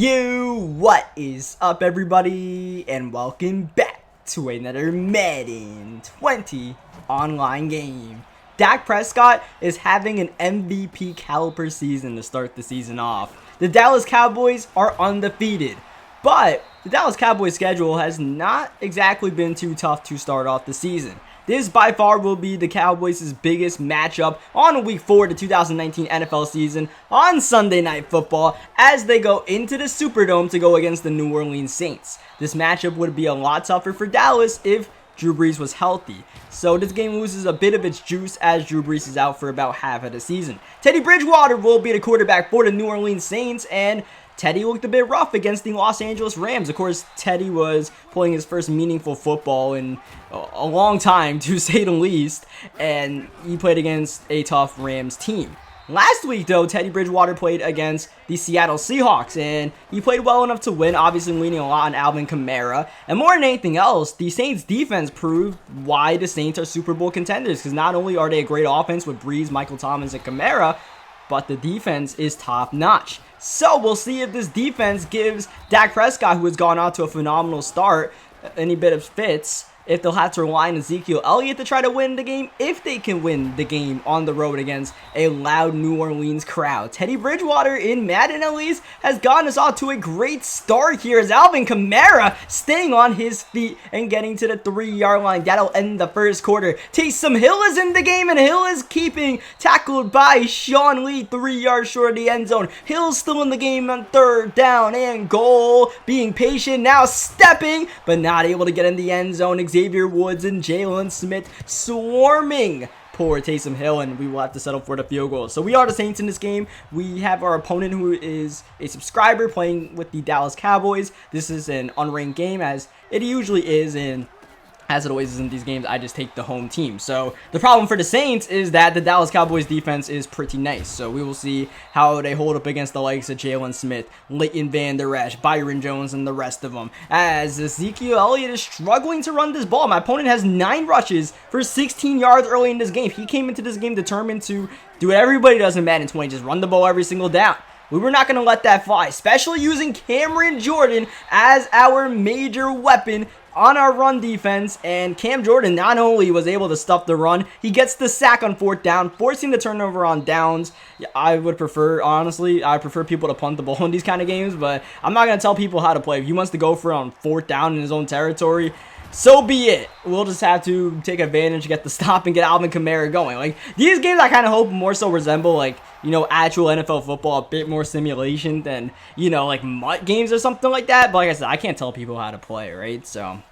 What is up, everybody, and welcome back to another Madden 20 online game. Dak Prescott is having an MVP caliber season to start the season off. The Dallas Cowboys are undefeated, but the Dallas Cowboys schedule has not exactly been too tough to start off the season. This by far will be the Cowboys' biggest matchup on Week 4 of the 2019 NFL season on Sunday Night Football as they go into the Superdome to go against the New Orleans Saints. This matchup would be a lot tougher for Dallas if Drew Brees was healthy. So this game loses a bit of its juice as Drew Brees is out for about half of the season. Teddy Bridgewater will be the quarterback for the New Orleans Saints, and Teddy looked a bit rough against the Los Angeles Rams. Of course, Teddy was playing his first meaningful football in a long time, to say the least, and he played against a tough Rams team. Last week, though, Teddy Bridgewater played against the Seattle Seahawks, and he played well enough to win, obviously leaning a lot on Alvin Kamara. And more than anything else, the Saints' defense proved why the Saints are Super Bowl contenders, because not only are they a great offense with Brees, Michael Thomas, and Kamara, but the defense is top-notch. So we'll see if this defense gives Dak Prescott, who has gone out to a phenomenal start, any bit of fits, if they'll have to rely on Ezekiel Elliott to try to win the game, if they can win the game on the road against a loud New Orleans crowd. Teddy Bridgewater, in Madden at least, has gotten us off to a great start here as Alvin Kamara staying on his feet and getting to the 3-yard line. That'll end the first quarter. Taysom Hill is in the game, and Hill is keeping, tackled by Sean Lee 3 yards short of the end zone. Hill's still in the game on 3rd down and goal, being patient, now stepping, but not able to get in the end zone. Xavier Woods and Jalen Smith swarming poor Taysom Hill, and we will have to settle for the field goal. So we are the Saints in this game. We have our opponent, who is a subscriber, playing with the Dallas Cowboys. This is an unranked game, as it usually is, and as it always is in these games, I just take the home team. So the problem for the Saints is that the Dallas Cowboys defense is pretty nice. So we will see how they hold up against the likes of Jalen Smith, Leighton Vander Esch, Byron Jones, and the rest of them. As Ezekiel Elliott is struggling to run this ball. My opponent has 9 rushes for 16 yards early in this game. He came into this game determined to do what everybody does in Madden 20, just run the ball every single down. We were not going to let that fly, especially using Cameron Jordan as our major weapon on our run defense. And Cam Jordan not only was able to stuff the run, he gets the sack on 4th down, forcing the turnover on downs. I would prefer, honestly, I prefer people to punt the ball in these kind of games, but I'm not going to tell people how to play. If he wants to go for it on 4th down in his own territory, so be it. We'll just have to take advantage, get the stop, and get Alvin Kamara going. Like, these games I kind of hope more so resemble, like, you know, actual NFL football, a bit more simulation than, you know, like MUT games or something like that. But like I said, I can't tell people how to play, right? So,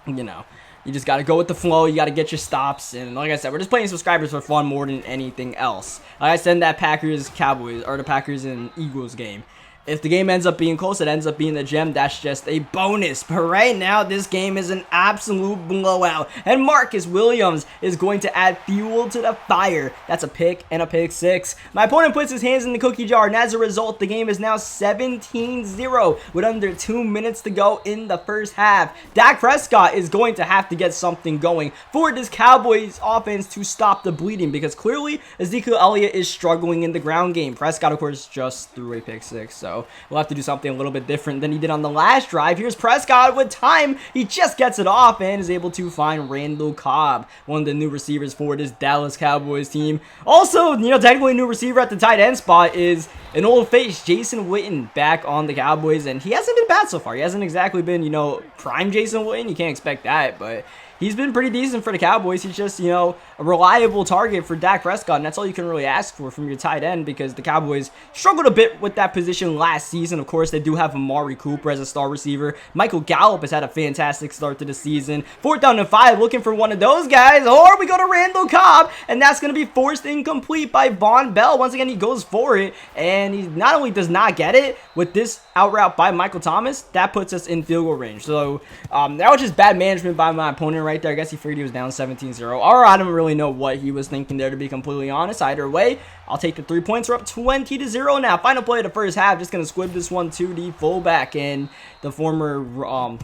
you know, you just got to go with the flow. You got to get your stops. And like I said, we're just playing subscribers for fun more than anything else. Like I said in that Packers-Cowboys, or the Packers and Eagles game, if the game ends up being close, it ends up being the gem. That's just a bonus. But right now, this game is an absolute blowout. And Marcus Williams is going to add fuel to the fire. That's a pick and a pick 6. My opponent puts his hands in the cookie jar, and as a result, the game is now 17-0 with under 2 minutes to go in the first half. Dak Prescott is going to have to get something going for this Cowboys offense to stop the bleeding, because clearly Ezekiel Elliott is struggling in the ground game. Prescott, of course, just threw a pick 6, so we'll have to do something a little bit different than he did on the last drive. Here's Prescott with time. He just gets it off and is able to find Randall Cobb, one of the new receivers for this Dallas Cowboys team. Also, you know, technically a new receiver at the tight end spot is an old face, Jason Witten, back on the Cowboys, and he hasn't been bad so far. He hasn't exactly been, you know, prime Jason Witten. You can't expect that, but he's been pretty decent for the Cowboys. He's just, you know, a reliable target for Dak Prescott, and that's all you can really ask for from your tight end, because the Cowboys struggled a bit with that position last season. Of course, they do have Amari Cooper as a star receiver. Michael Gallup has had a fantastic start to the season. 4th down and 5, looking for one of those guys, or we go to Randall Cobb, and that's going to be forced incomplete by Von Bell. Once again, he goes for it, and he not only does not get it, with this out route by Michael Thomas, that puts us in field goal range. So that was just bad management by my opponent right there. I guess he figured he was down 17-0. Or I don't really know what he was thinking there, to be completely honest. Either way, I'll take the 3 points. We're up 20-0 now. Final play of the first half. Just going to squib this one to the fullback and the former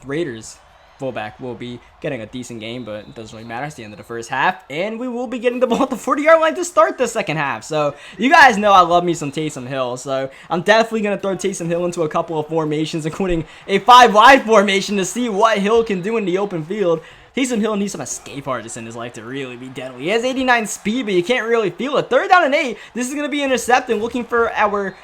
Raiders fullback will be getting a decent game, but it doesn't really matter. It's the end of the first half, and we will be getting the ball at the 40-yard line to start the second half. So you guys know I love me some Taysom Hill, so I'm definitely going to throw Taysom Hill into a couple of formations, including a 5-wide formation to see what Hill can do in the open field. Taysom Hill needs some escape artists in his life to really be deadly. He has 89 speed, but you can't really feel it. 3rd down and 8. This is going to be intercepted. Looking for our,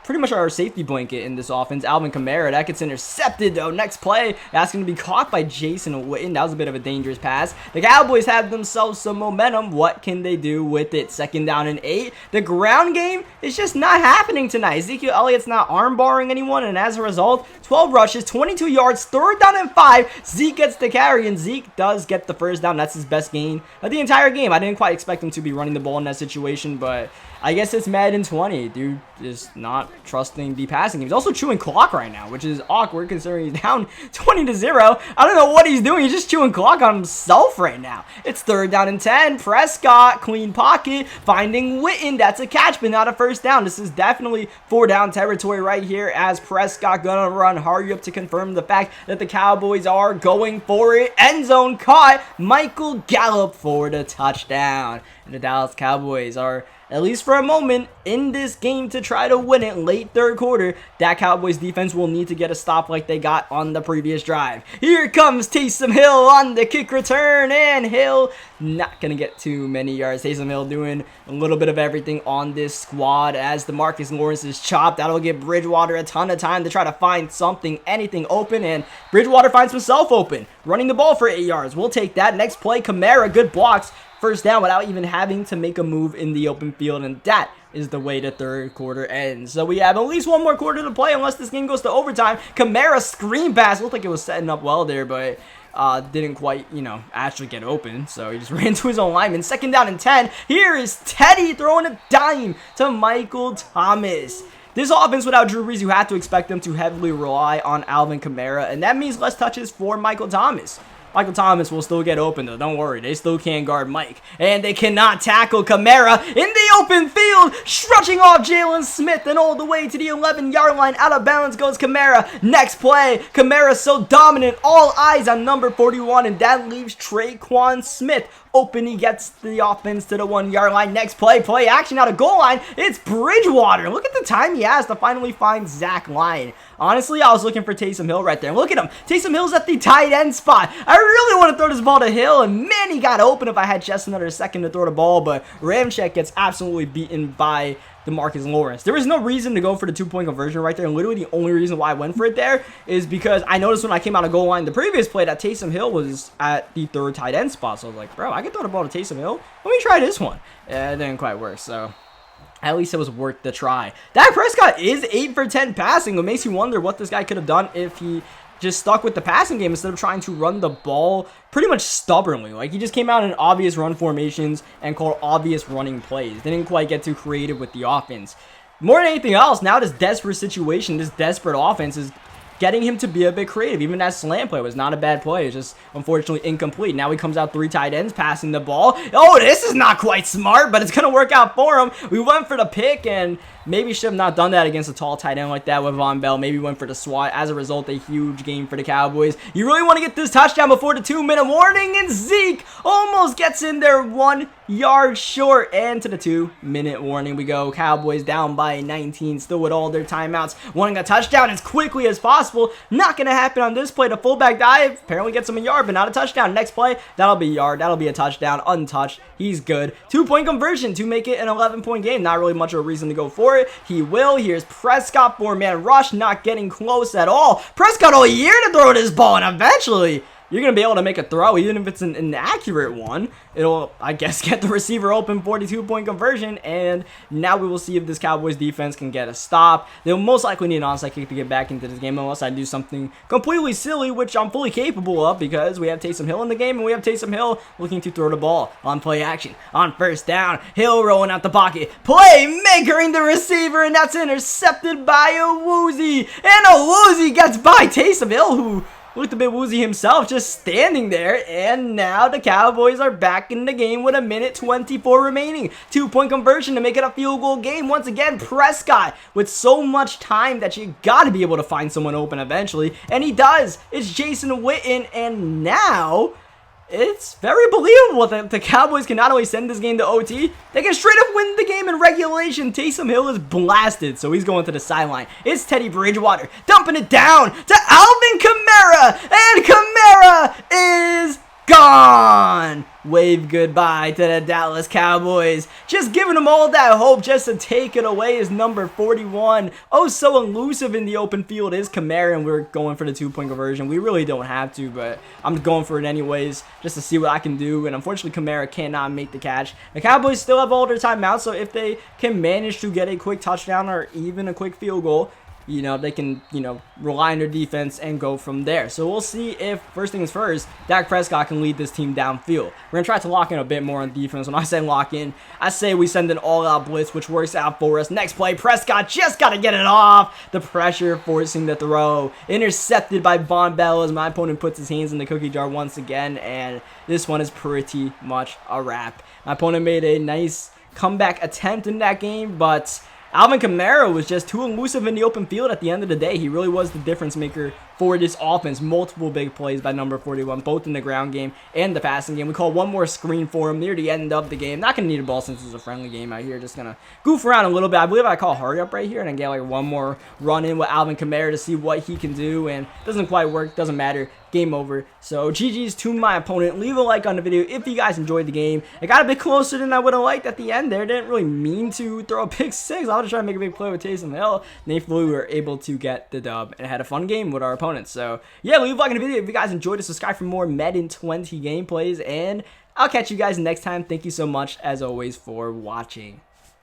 pretty much our safety blanket in this offense, Alvin Kamara. That gets intercepted, though. Next play, that's going to be caught by Jason Witten. That was a bit of a dangerous pass. The Cowboys have themselves some momentum. What can they do with it? 2nd down and 8. The ground game is just not happening tonight. Ezekiel Elliott's not arm barring anyone, and as a result, 12 rushes, 22 yards, 3rd down and 5. Zeke gets the carry, and Zeke does get the 1st down. That's his best gain of the entire game. I didn't quite expect him to be running the ball in that situation, but I guess it's Madden 20. Dude is not trusting the passing game. He's also chewing clock right now, which is awkward considering he's down 20-0. I don't know what he's doing. He's just chewing clock on himself right now. It's 3rd down and 10. Prescott, clean pocket, finding Witten. That's a catch, but not a 1st down. This is definitely 4-down territory right here as Prescott gonna run hurry up to confirm the fact that the Cowboys are going for it. End zone caught. Michael Gallup for the touchdown. And the Dallas Cowboys are, at least for a moment, in this game to try to win it late 3rd quarter. That Cowboys defense will need to get a stop like they got on the previous drive. Here comes Taysom Hill on the kick return, and Hill not going to get too many yards. Taysom Hill doing a little bit of everything on this squad as the Marcus Lawrence is chopped. That'll give Bridgewater a ton of time to try to find something, anything open, and Bridgewater finds himself open, running the ball for 8 yards. We'll take that. Next play, Kamara, good blocks. 1st down without even having to make a move in the open field, and that is the way the 3rd quarter ends. So we have at least one more quarter to play unless this game goes to overtime. Kamara screen pass. Looked like it was setting up well there, but didn't quite, actually get open. So he just ran to his own lineman. 2nd down and 10. Here is Teddy throwing a dime to Michael Thomas. This offense without Drew Brees, you have to expect them to heavily rely on Alvin Kamara, and that means less touches for Michael Thomas. Michael Thomas will still get open, though. Don't worry. They still can't guard Mike. And they cannot tackle Kamara in the open field. Stretching off Jalen Smith and all the way to the 11-yard line. Out of bounds goes Kamara. Next play. Kamara so dominant. All eyes on number 41. And that leaves Traquan Smith open. He gets the offense to the 1-yard line. Next play. Play action out of goal line. It's Bridgewater. Look at the time he has to finally find Zach Lyon. Honestly, I was looking for Taysom Hill right there. Look at him. Taysom Hill's at the tight end spot. I really want to throw this ball to Hill, and man, he got open if I had just another second to throw the ball, but Ramczyk gets absolutely beaten by DeMarcus Lawrence. There was no reason to go for the 2-point conversion right there, and literally the only reason why I went for it there is because I noticed when I came out of goal line the previous play that Taysom Hill was at the 3rd tight end spot, so I was like, bro, I can throw the ball to Taysom Hill. Let me try this one. It didn't quite work, so at least it was worth the try. Dak Prescott is 8 for 10 passing. It makes you wonder what this guy could have done if he just stuck with the passing game instead of trying to run the ball pretty much stubbornly. Like, he just came out in obvious run formations and called obvious running plays. Didn't quite get too creative with the offense. More than anything else, now this desperate situation, this desperate offense is getting him to be a bit creative. Even that slant play was not a bad play. It's just unfortunately incomplete. Now he comes out 3 tight ends passing the ball. Oh, this is not quite smart, but it's going to work out for him. We went for the pick, and maybe should have not done that against a tall tight end like that with Von Bell. Maybe went for the swat. As a result, a huge game for the Cowboys. You really want to get this touchdown before the 2-minute warning, and Zeke almost gets in there 1 yard short. And to the 2-minute warning we go. Cowboys down by 19, still with all their timeouts, wanting a touchdown as quickly as possible. Not going to happen on this play. The fullback dive apparently gets him a yard, but not a touchdown. Next play, that'll be a yard. That'll be a touchdown. Untouched. He's good. 2-point conversion to make it an 11-point game. Not really much of a reason to go for it. He will. Here's Prescott, 4-man rush, not getting close at all. Prescott all year to throw this ball, and eventually you're going to be able to make a throw, even if it's an inaccurate one. It'll, I guess, get the receiver open, 42-point conversion, and now we will see if this Cowboys defense can get a stop. They'll most likely need an onside kick to get back into this game unless I do something completely silly, which I'm fully capable of because we have Taysom Hill in the game, and we have Taysom Hill looking to throw the ball on play action. On 1st down, Hill rolling out the pocket, playmakering the receiver, and that's intercepted by Awuzie, and Awuzie gets by Taysom Hill, who looked a bit woozy himself, just standing there. And now the Cowboys are back in the game with 1:24 remaining. 2-point conversion to make it a field goal game. Once again, Prescott with so much time that you got to be able to find someone open eventually. And he does. It's Jason Witten. And now it's very believable that the Cowboys can not only send this game to OT, they can straight up win the game in regulation. Taysom Hill is blasted, so he's going to the sideline. It's Teddy Bridgewater dumping it down to Alvin Kamara, and Kamara is gone. Wave goodbye to the Dallas Cowboys. Just giving them all that hope just to take it away is number 41. Oh, so elusive in the open field is Kamara, and we're going for the 2-point conversion. We really don't have to, but I'm going for it anyways just to see what I can do. And unfortunately, Kamara cannot make the catch. The Cowboys still have all their timeouts, so if they can manage to get a quick touchdown or even a quick field goal, you know, they can, rely on their defense and go from there. So we'll see if, first things first, Dak Prescott can lead this team downfield. We're going to try to lock in a bit more on defense. When I say lock in, I say we send an all-out blitz, which works out for us. Next play, Prescott just got to get it off. The pressure forcing the throw. Intercepted by Von Bell as my opponent puts his hands in the cookie jar once again. And this one is pretty much a wrap. My opponent made a nice comeback attempt in that game, but Alvin Kamara was just too elusive in the open field at the end of the day. He really was the difference maker for this offense. Multiple big plays by number 41, both in the ground game and the passing game. We call one more screen for him near the end of the game. Not going to need a ball since it's a friendly game out here. Just going to goof around a little bit. I believe I call hurry up right here and then get like one more run in with Alvin Kamara to see what he can do. And doesn't quite work. Doesn't matter. Game over. So GG's to my opponent. Leave a like on the video if you guys enjoyed the game. It got a bit closer than I would have liked at the end there. Didn't really mean to throw a pick six. I was just trying to make a big play with Taysom Hill. Thankfully, we were able to get the dub and had a fun game with our opponents. So yeah, leave a like on the video if you guys enjoyed it. Subscribe for more Madden 20 gameplays, and I'll catch you guys next time. Thank you so much as always for watching.